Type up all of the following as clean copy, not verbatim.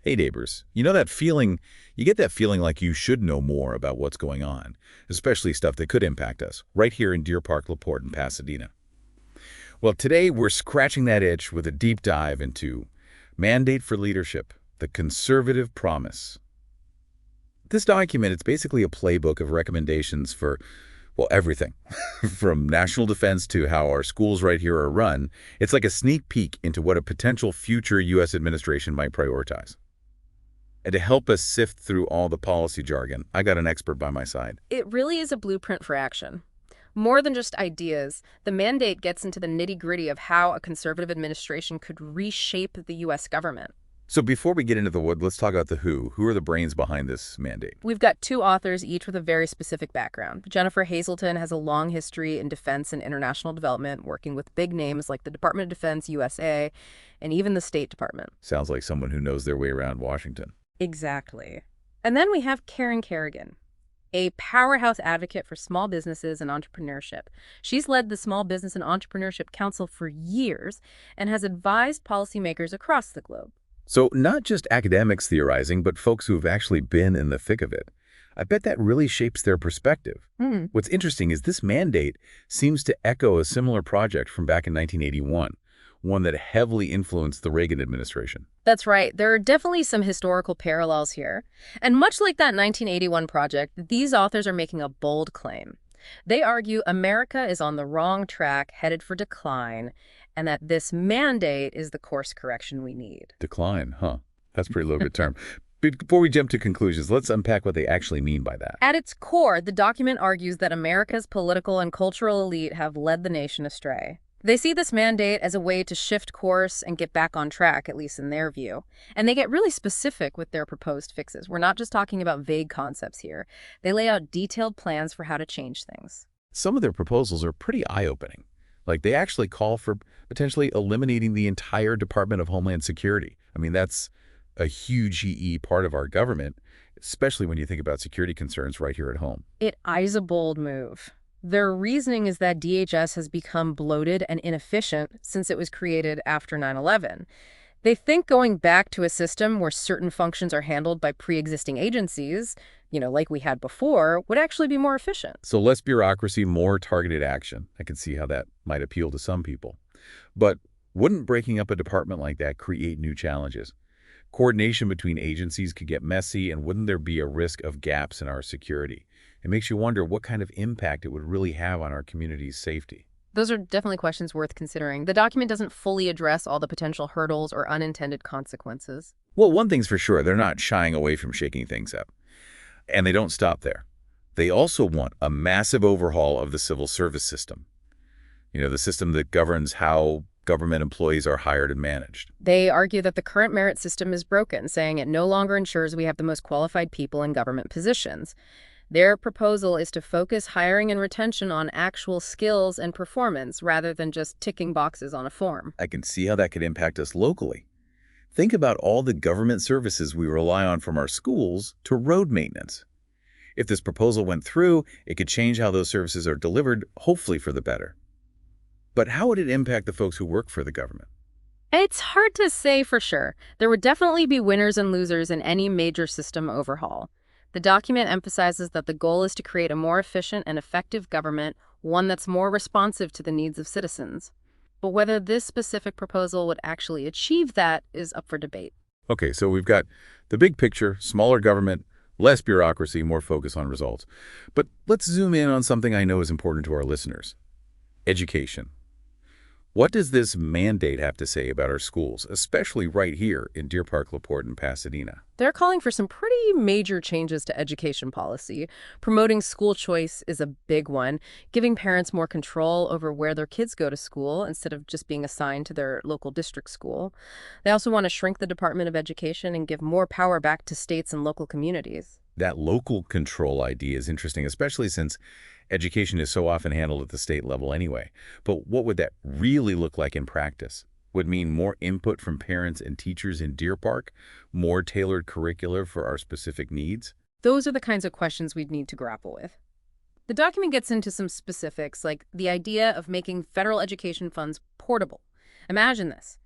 Hey neighbors, you know that feeling, you get that feeling like you should know more about what's going on, especially stuff that could impact us, right here in Deer Park, LaPorte, in Pasadena. Well, today we're scratching that itch with a deep dive into Mandate for Leadership, the Conservative Promise. This document, it's basically a playbook of recommendations for, well, everything, from national defense to how our schools right here are run. It's like a sneak peek into what a potential future U.S. administration might prioritize. And to help us sift through all the policy jargon, I got an expert by my side. It really is a blueprint for action. More than just ideas, the mandate gets into the nitty-gritty of how a conservative administration could reshape the U.S. government. So before we get into the wood, let's talk about the who. Who are the brains behind this mandate? We've got two authors, each with a very specific background. Jennifer Hazelton has a long history in defense and international development, working with big names like the Department of Defense, USA, and even the State Department. Sounds like someone who knows their way around Washington. Exactly. And then we have Karen Kerrigan, a powerhouse advocate for small businesses and entrepreneurship. She's led the Small Business and Entrepreneurship Council for years and has advised policymakers across the globe. So not just academics theorizing, but folks who have actually been in the thick of it. I bet that really shapes their perspective. What's interesting is this mandate seems to echo a similar project from back in 1981, one that heavily influenced the Reagan administration. That's right. There are definitely some historical parallels here. And much like that 1981 project, these authors are making a bold claim. They argue America is on the wrong track, headed for decline, and that this mandate is the course correction we need. Decline, huh? That's a pretty loaded term. Before we jump to conclusions, let's unpack what they actually mean by that. At its core, the document argues that America's political and cultural elite have led the nation astray. They see this mandate as a way to shift course and get back on track, at least in their view. And they get really specific with their proposed fixes. We're not just talking about vague concepts here. They lay out detailed plans for how to change things. Some of their proposals are pretty eye-opening. Like they actually call for potentially eliminating the entire Department of Homeland Security. I mean, that's a huge part of our government, especially when you think about security concerns right here at home. It is a bold move. Their reasoning is that DHS has become bloated and inefficient since it was created after 9/11. They think going back to a system where certain functions are handled by pre-existing agencies, like we had before, would actually be more efficient. So less bureaucracy, more targeted action. I can see how that might appeal to some people. But wouldn't breaking up a department like that create new challenges? Coordination between agencies could get messy, and wouldn't there be a risk of gaps in our security? It makes you wonder what kind of impact it would really have on our community's safety. Those are definitely questions worth considering. The document doesn't fully address all the potential hurdles or unintended consequences. Well, one thing's for sure, they're not shying away from shaking things up. And they don't stop there. They also want a massive overhaul of the civil service system. The system that governs how government employees are hired and managed. They argue that the current merit system is broken, saying it no longer ensures we have the most qualified people in government positions. Their proposal is to focus hiring and retention on actual skills and performance rather than just ticking boxes on a form. I can see how that could impact us locally. Think about all the government services we rely on, from our schools to road maintenance. If this proposal went through, it could change how those services are delivered, hopefully for the better. But how would it impact the folks who work for the government? It's hard to say for sure. There would definitely be winners and losers in any major system overhaul. The document emphasizes that the goal is to create a more efficient and effective government, one that's more responsive to the needs of citizens. But whether this specific proposal would actually achieve that is up for debate. Okay, so we've got the big picture: smaller government, less bureaucracy, more focus on results. But let's zoom in on something I know is important to our listeners: education. What does this mandate have to say about our schools, especially right here in Deer Park, LaPorte, and Pasadena? They're calling for some pretty major changes to education policy. Promoting school choice is a big one, giving parents more control over where their kids go to school instead of just being assigned to their local district school. They also want to shrink the Department of Education and give more power back to states and local communities. That local control idea is interesting, especially since education is so often handled at the state level anyway. But what would that really look like in practice? Would mean more input from parents and teachers in Deer Park, more tailored curricula for our specific needs? Those are the kinds of questions we'd need to grapple with. The document gets into some specifics, like the idea of making federal education funds portable. Imagine this.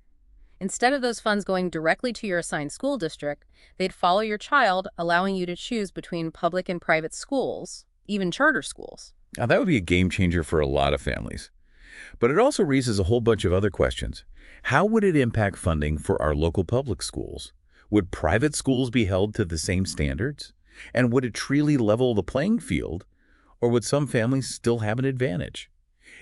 Instead of those funds going directly to your assigned school district, they'd follow your child, allowing you to choose between public and private schools, even charter schools. Now, that would be a game changer for a lot of families. But it also raises a whole bunch of other questions. How would it impact funding for our local public schools? Would private schools be held to the same standards? And would it truly level the playing field? Or would some families still have an advantage?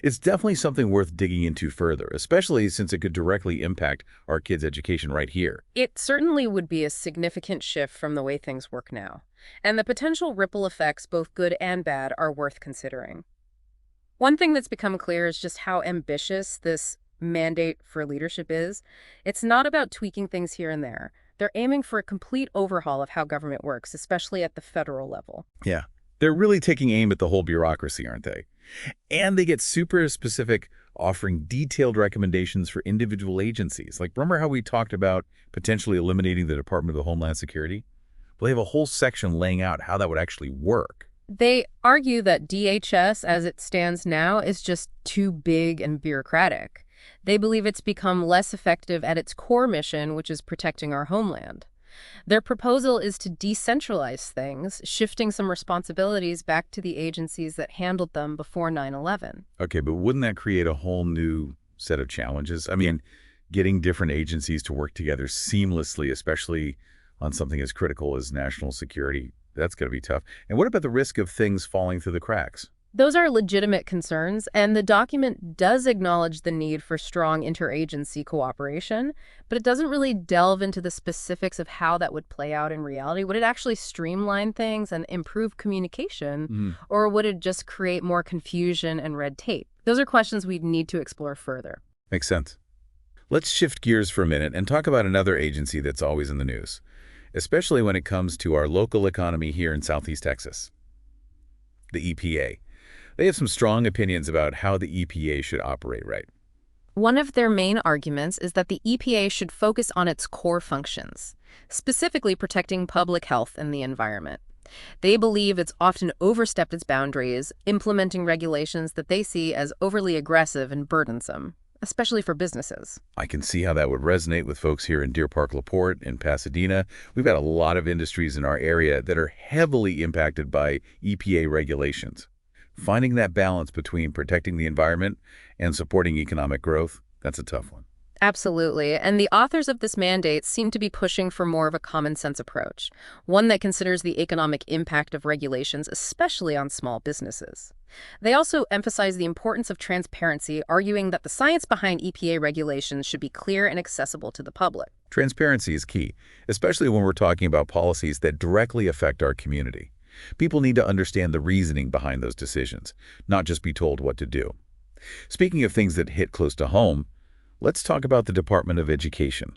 It's definitely something worth digging into further, especially since it could directly impact our kids' education right here. It certainly would be a significant shift from the way things work now. And the potential ripple effects, both good and bad, are worth considering. One thing that's become clear is just how ambitious this mandate for leadership is. It's not about tweaking things here and there. They're aiming for a complete overhaul of how government works, especially at the federal level. Yeah, they're really taking aim at the whole bureaucracy, aren't they? And they get super specific, offering detailed recommendations for individual agencies. Like, remember how we talked about potentially eliminating the Department of Homeland Security? Well, they have a whole section laying out how that would actually work. They argue that DHS, as it stands now, is just too big and bureaucratic. They believe it's become less effective at its core mission, which is protecting our homeland. Their proposal is to decentralize things, shifting some responsibilities back to the agencies that handled them before 9/11. Okay, but wouldn't that create a whole new set of challenges? I mean, getting different agencies to work together seamlessly, especially on something as critical as national security, that's going to be tough. And what about the risk of things falling through the cracks? Those are legitimate concerns, and the document does acknowledge the need for strong interagency cooperation, but it doesn't really delve into the specifics of how that would play out in reality. Would it actually streamline things and improve communication, or would it just create more confusion and red tape? Those are questions we'd need to explore further. Makes sense. Let's shift gears for a minute and talk about another agency that's always in the news, especially when it comes to our local economy here in Southeast Texas, the EPA. They have some strong opinions about how the EPA should operate, right? One of their main arguments is that the EPA should focus on its core functions, specifically protecting public health and the environment. They believe it's often overstepped its boundaries, implementing regulations that they see as overly aggressive and burdensome, especially for businesses. I can see how that would resonate with folks here in Deer Park, LaPorte, and Pasadena. We've got a lot of industries in our area that are heavily impacted by EPA regulations. Finding that balance between protecting the environment and supporting economic growth, that's a tough one. Absolutely. And the authors of this mandate seem to be pushing for more of a common sense approach, one that considers the economic impact of regulations, especially on small businesses. They also emphasize the importance of transparency, arguing that the science behind EPA regulations should be clear and accessible to the public. Transparency is key, especially when we're talking about policies that directly affect our community. People need to understand the reasoning behind those decisions, not just be told what to do. Speaking of things that hit close to home, let's talk about the Department of Education.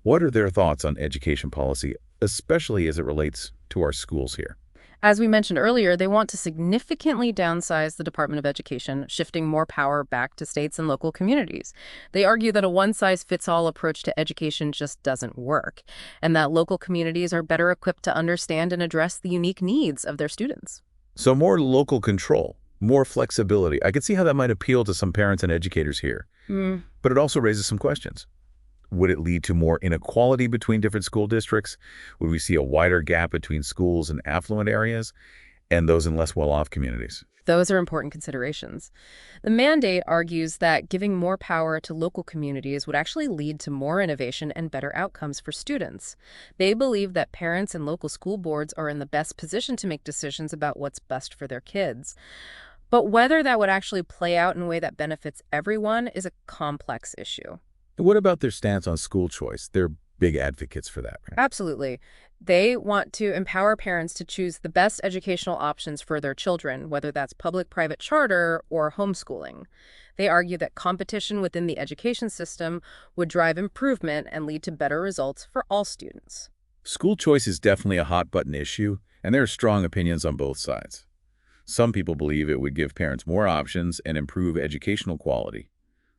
What are their thoughts on education policy, especially as it relates to our schools here? As we mentioned earlier, they want to significantly downsize the Department of Education, shifting more power back to states and local communities. They argue that a one-size-fits-all approach to education just doesn't work, and that local communities are better equipped to understand and address the unique needs of their students. So more local control, more flexibility. I can see how that might appeal to some parents and educators here. But it also raises some questions. Would it lead to more inequality between different school districts? Would we see a wider gap between schools in affluent areas and those in less well-off communities? Those are important considerations. The mandate argues that giving more power to local communities would actually lead to more innovation and better outcomes for students. They believe that parents and local school boards are in the best position to make decisions about what's best for their kids. But whether that would actually play out in a way that benefits everyone is a complex issue. What about their stance on school choice? They're big advocates for that, right? Absolutely. They want to empower parents to choose the best educational options for their children, whether that's public-private charter or homeschooling. They argue that competition within the education system would drive improvement and lead to better results for all students. School choice is definitely a hot-button issue, and there are strong opinions on both sides. Some people believe it would give parents more options and improve educational quality,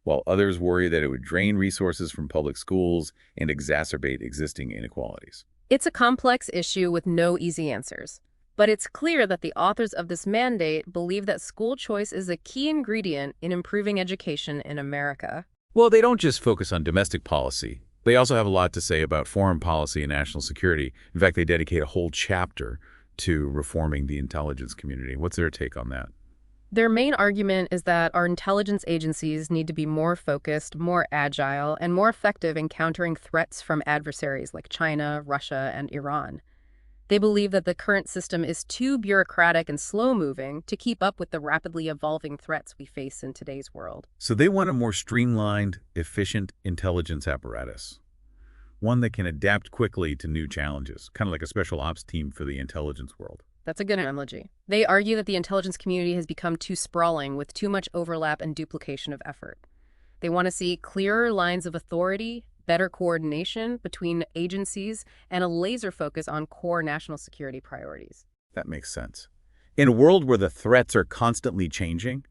while others worry that it would drain resources from public schools and exacerbate existing inequalities. It's a complex issue with no easy answers, but it's clear that the authors of this mandate believe that school choice is a key ingredient in improving education in America. Well, they don't just focus on domestic policy. They also have a lot to say about foreign policy and national security. In fact, they dedicate a whole chapter to reforming the intelligence community. What's their take on that? Their main argument is that our intelligence agencies need to be more focused, more agile, and more effective in countering threats from adversaries like China, Russia, and Iran. They believe that the current system is too bureaucratic and slow-moving to keep up with the rapidly evolving threats we face in today's world. So they want a more streamlined, efficient intelligence apparatus, one that can adapt quickly to new challenges, kind of like a special ops team for the intelligence world. That's a good analogy. They argue that the intelligence community has become too sprawling with too much overlap and duplication of effort. They want to see clearer lines of authority, better coordination between agencies, and a laser focus on core national security priorities. That makes sense. In a world where the threats are constantly changing,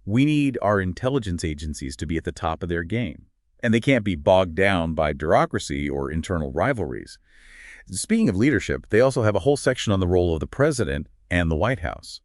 we need our intelligence agencies to be at the top of their game. And they can't be bogged down by bureaucracy or internal rivalries. Speaking of leadership, they also have a whole section on the role of the president and the White House.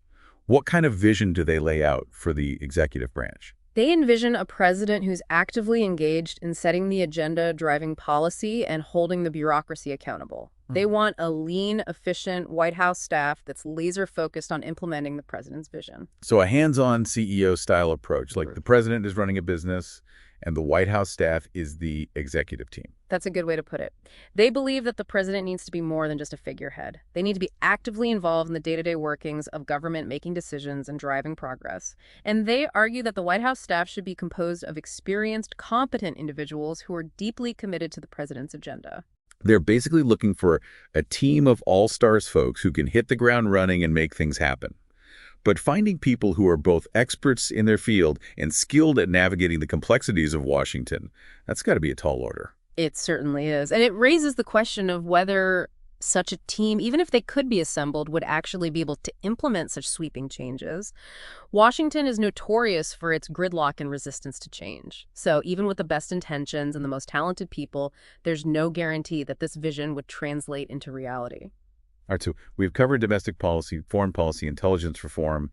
What kind of vision do they lay out for the executive branch? They envision a president who's actively engaged in setting the agenda, driving policy, and holding the bureaucracy accountable. They want a lean, efficient White House staff that's laser-focused on implementing the president's vision. So a hands-on CEO-style approach, like the president is running a business and the White House staff is the executive team. That's a good way to put it. They believe that the president needs to be more than just a figurehead. They need to be actively involved in the day-to-day workings of government, making decisions and driving progress. And they argue that the White House staff should be composed of experienced, competent individuals who are deeply committed to the president's agenda. They're basically looking for a team of all-stars folks who can hit the ground running and make things happen. But finding people who are both experts in their field and skilled at navigating the complexities of Washington, that's got to be a tall order. It certainly is. And it raises the question of whether such a team, even if they could be assembled, would actually be able to implement such sweeping changes. Washington is notorious for its gridlock and resistance to change. So even with the best intentions and the most talented people, there's no guarantee that this vision would translate into reality. All right, so we've covered domestic policy, foreign policy, intelligence reform,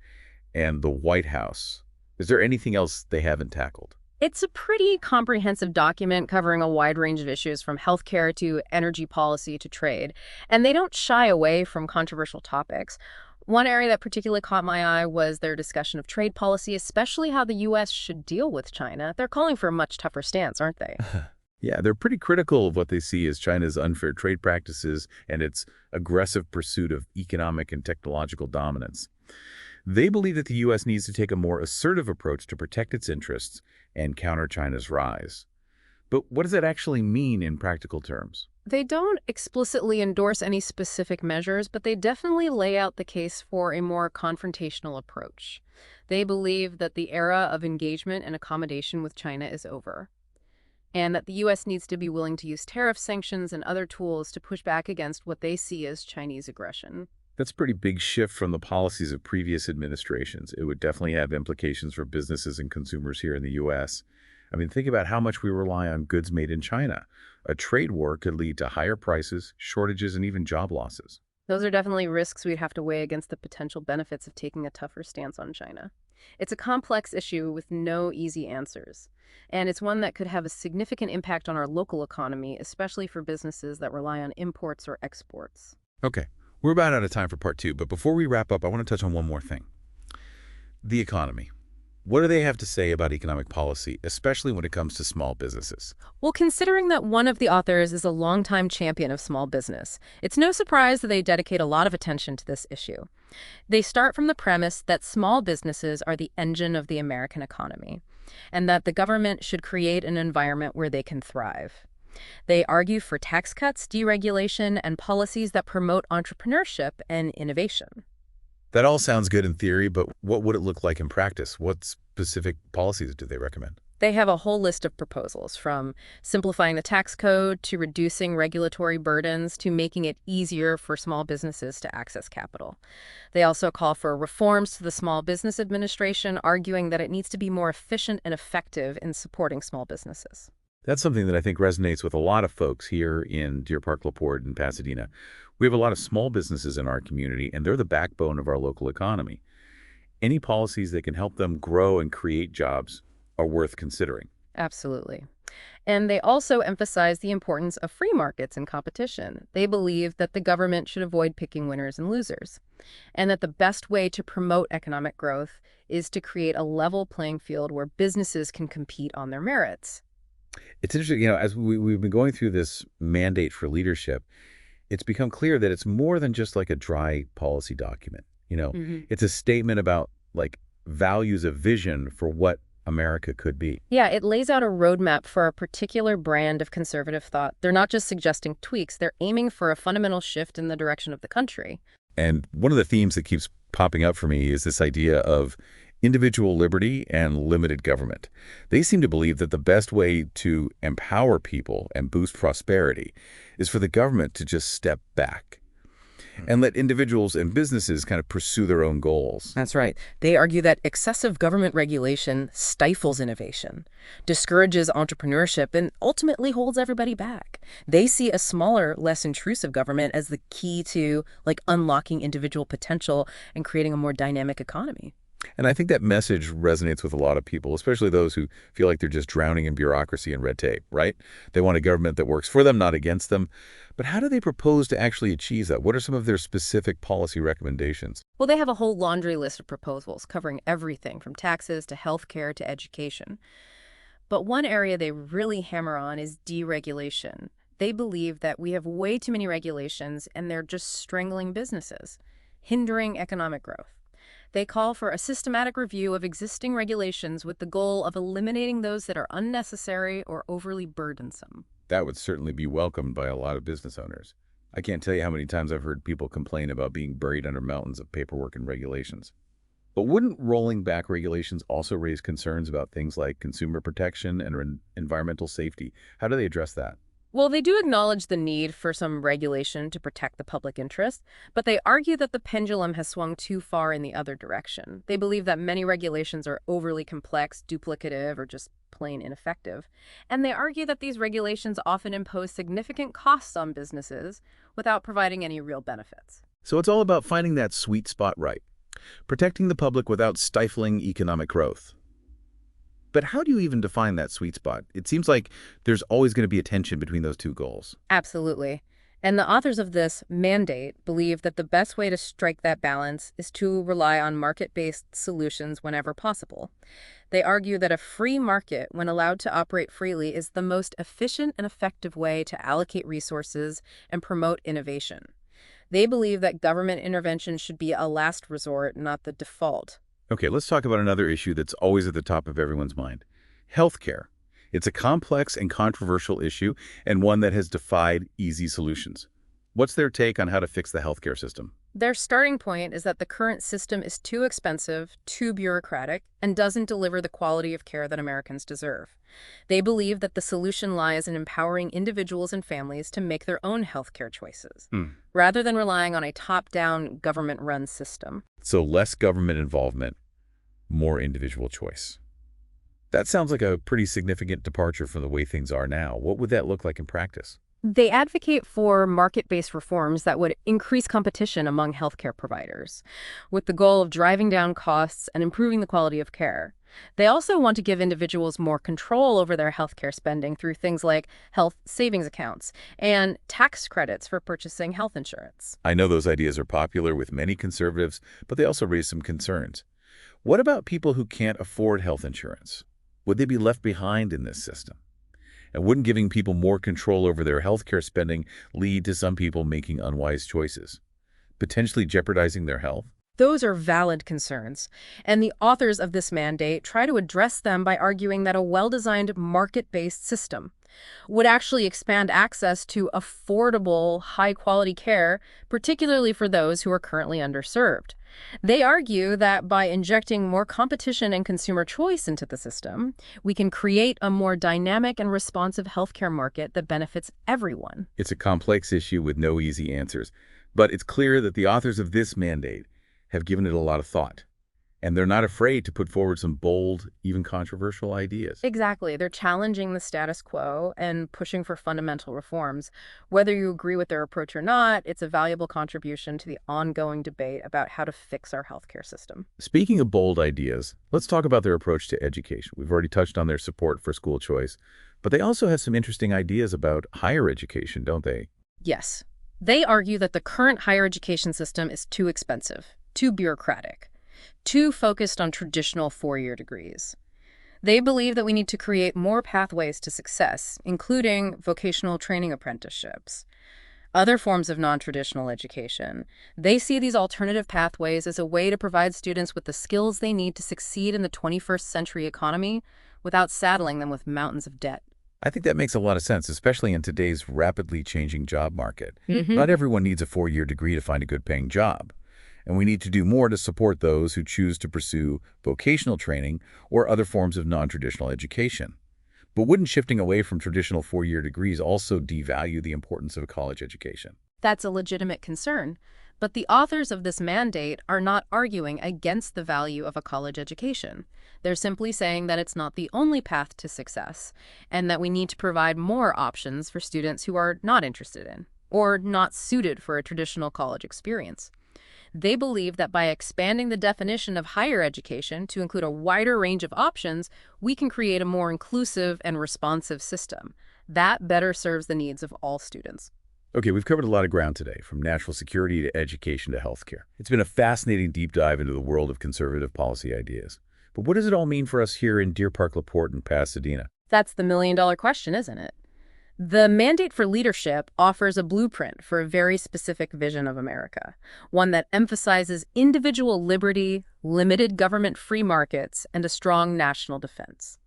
and the White House. Is there anything else they haven't tackled? It's a pretty comprehensive document covering a wide range of issues from healthcare to energy policy to trade, and they don't shy away from controversial topics. One area that particularly caught my eye was their discussion of trade policy, especially how the U.S. should deal with China. They're calling for a much tougher stance, aren't they? Yeah, they're pretty critical of what they see as China's unfair trade practices and its aggressive pursuit of economic and technological dominance. They believe that the U.S. needs to take a more assertive approach to protect its interests and counter China's rise. But what does that actually mean in practical terms? They don't explicitly endorse any specific measures, but they definitely lay out the case for a more confrontational approach. They believe that the era of engagement and accommodation with China is over, and that the U.S. needs to be willing to use tariff sanctions and other tools to push back against what they see as Chinese aggression. That's a pretty big shift from the policies of previous administrations. It would definitely have implications for businesses and consumers here in the U.S. I mean, think about how much we rely on goods made in China. A trade war could lead to higher prices, shortages, and even job losses. Those are definitely risks we'd have to weigh against the potential benefits of taking a tougher stance on China. It's a complex issue with no easy answers, and it's one that could have a significant impact on our local economy, especially for businesses that rely on imports or exports. Okay, we're about out of time for part 2, but before we wrap up, I want to touch on one more thing. The economy. What do they have to say about economic policy, especially when it comes to small businesses? Well, considering that one of the authors is a longtime champion of small business, it's no surprise that they dedicate a lot of attention to this issue. They start from the premise that small businesses are the engine of the American economy, and that the government should create an environment where they can thrive. They argue for tax cuts, deregulation, and policies that promote entrepreneurship and innovation. That all sounds good in theory, but what would it look like in practice? What specific policies do they recommend? They have a whole list of proposals, from simplifying the tax code to reducing regulatory burdens to making it easier for small businesses to access capital. They also call for reforms to the Small Business Administration, arguing that it needs to be more efficient and effective in supporting small businesses. That's something that I think resonates with a lot of folks here in Deer Park, LaPorte, and Pasadena. We have a lot of small businesses in our community, and they're the backbone of our local economy. Any policies that can help them grow and create jobs are worth considering. Absolutely. And they also emphasize the importance of free markets and competition. They believe that the government should avoid picking winners and losers, and that the best way to promote economic growth is to create a level playing field where businesses can compete on their merits. It's interesting, as we've been going through this mandate for leadership, it's become clear that it's more than just like a dry policy document. It's a statement about like values of vision for what America could be. Yeah, it lays out a roadmap for a particular brand of conservative thought. They're not just suggesting tweaks, they're aiming for a fundamental shift in the direction of the country. And one of the themes that keeps popping up for me is this idea of individual liberty and limited government. They seem to believe that the best way to empower people and boost prosperity is for the government to just step back and let individuals and businesses kind of pursue their own goals. That's right. They argue that excessive government regulation stifles innovation, discourages entrepreneurship, and ultimately holds everybody back. They see a smaller, less intrusive government as the key to unlocking individual potential and creating a more dynamic economy. And I think that message resonates with a lot of people, especially those who feel like they're just drowning in bureaucracy and red tape, right? They want a government that works for them, not against them. But how do they propose to actually achieve that? What are some of their specific policy recommendations? Well, they have a whole laundry list of proposals covering everything from taxes to healthcare to education. But one area they really hammer on is deregulation. They believe that we have way too many regulations and they're just strangling businesses, hindering economic growth. They call for a systematic review of existing regulations with the goal of eliminating those that are unnecessary or overly burdensome. That would certainly be welcomed by a lot of business owners. I can't tell you how many times I've heard people complain about being buried under mountains of paperwork and regulations. But wouldn't rolling back regulations also raise concerns about things like consumer protection and environmental safety? How do they address that? Well, they do acknowledge the need for some regulation to protect the public interest, but they argue that the pendulum has swung too far in the other direction. They believe that many regulations are overly complex, duplicative, or just plain ineffective. And they argue that these regulations often impose significant costs on businesses without providing any real benefits. So it's all about finding that sweet spot right, protecting the public without stifling economic growth. But how do you even define that sweet spot? It seems like there's always going to be a tension between those two goals. Absolutely. And the authors of this mandate believe that the best way to strike that balance is to rely on market-based solutions whenever possible. They argue that a free market, when allowed to operate freely, is the most efficient and effective way to allocate resources and promote innovation. They believe that government intervention should be a last resort, not the default. Okay, let's talk about another issue that's always at the top of everyone's mind. Healthcare. It's a complex and controversial issue and one that has defied easy solutions. What's their take on how to fix the healthcare system? Their starting point is that the current system is too expensive, too bureaucratic, and doesn't deliver the quality of care that Americans deserve. They believe that the solution lies in empowering individuals and families to make their own healthcare choices, rather than relying on a top-down, government-run system. So less government involvement, more individual choice. That sounds like a pretty significant departure from the way things are now. What would that look like in practice? They advocate for market-based reforms that would increase competition among healthcare providers, with the goal of driving down costs and improving the quality of care. They also want to give individuals more control over their healthcare spending through things like health savings accounts and tax credits for purchasing health insurance. I know those ideas are popular with many conservatives, but they also raise some concerns. What about people who can't afford health insurance? Would they be left behind in this system? And wouldn't giving people more control over their healthcare spending lead to some people making unwise choices, potentially jeopardizing their health? Those are valid concerns, and the authors of this mandate try to address them by arguing that a well-designed market-based system would actually expand access to affordable, high-quality care, particularly for those who are currently underserved. They argue that by injecting more competition and consumer choice into the system, we can create a more dynamic and responsive healthcare market that benefits everyone. It's a complex issue with no easy answers, but it's clear that the authors of this mandate have given it a lot of thought. And they're not afraid to put forward some bold, even controversial ideas. Exactly. They're challenging the status quo and pushing for fundamental reforms. Whether you agree with their approach or not, it's a valuable contribution to the ongoing debate about how to fix our healthcare system. Speaking of bold ideas, let's talk about their approach to education. We've already touched on their support for school choice, But they also have some interesting ideas about higher education, don't they? Yes. They argue that the current higher education system is too expensive, too bureaucratic, too focused on traditional four-year degrees. They believe that we need to create more pathways to success, including vocational training apprenticeships, other forms of non-traditional education. They see these alternative pathways as a way to provide students with the skills they need to succeed in the 21st century economy without saddling them with mountains of debt. I think that makes a lot of sense, especially in today's rapidly changing job market. Mm-hmm. Not everyone needs a four-year degree to find a good-paying job. And we need to do more to support those who choose to pursue vocational training or other forms of non-traditional education. But wouldn't shifting away from traditional four-year degrees also devalue the importance of a college education? That's a legitimate concern, but the authors of this mandate are not arguing against the value of a college education. They're simply saying that it's not the only path to success, and that we need to provide more options for students who are not interested in or not suited for a traditional college experience. They believe that by expanding the definition of higher education to include a wider range of options, we can create a more inclusive and responsive system that better serves the needs of all students. Okay, we've covered a lot of ground today, from national security to education to healthcare. It's been a fascinating deep dive into the world of conservative policy ideas. But what does it all mean for us here in Deer Park, LaPorte, and Pasadena? That's the million-dollar question, isn't it? The Mandate for Leadership offers a blueprint for a very specific vision of America, one that emphasizes individual liberty, limited government-free markets, and a strong national defense.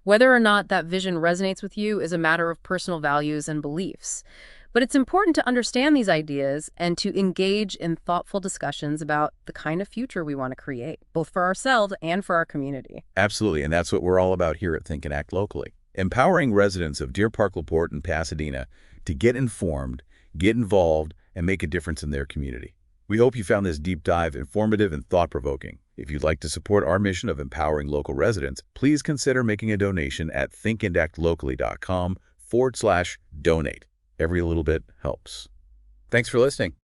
Whether or not that vision resonates with you is a matter of personal values and beliefs. But it's important to understand these ideas and to engage in thoughtful discussions about the kind of future we want to create, both for ourselves and for our community. Absolutely, and that's what we're all about here at Think and Act Locally. Empowering residents of Deer Park, LaPorte, and Pasadena to get informed, get involved, and make a difference in their community. We hope you found this deep dive informative and thought-provoking. If you'd like to support our mission of empowering local residents, please consider making a donation at thinkandactlocally.com/donate. Every little bit helps. Thanks for listening.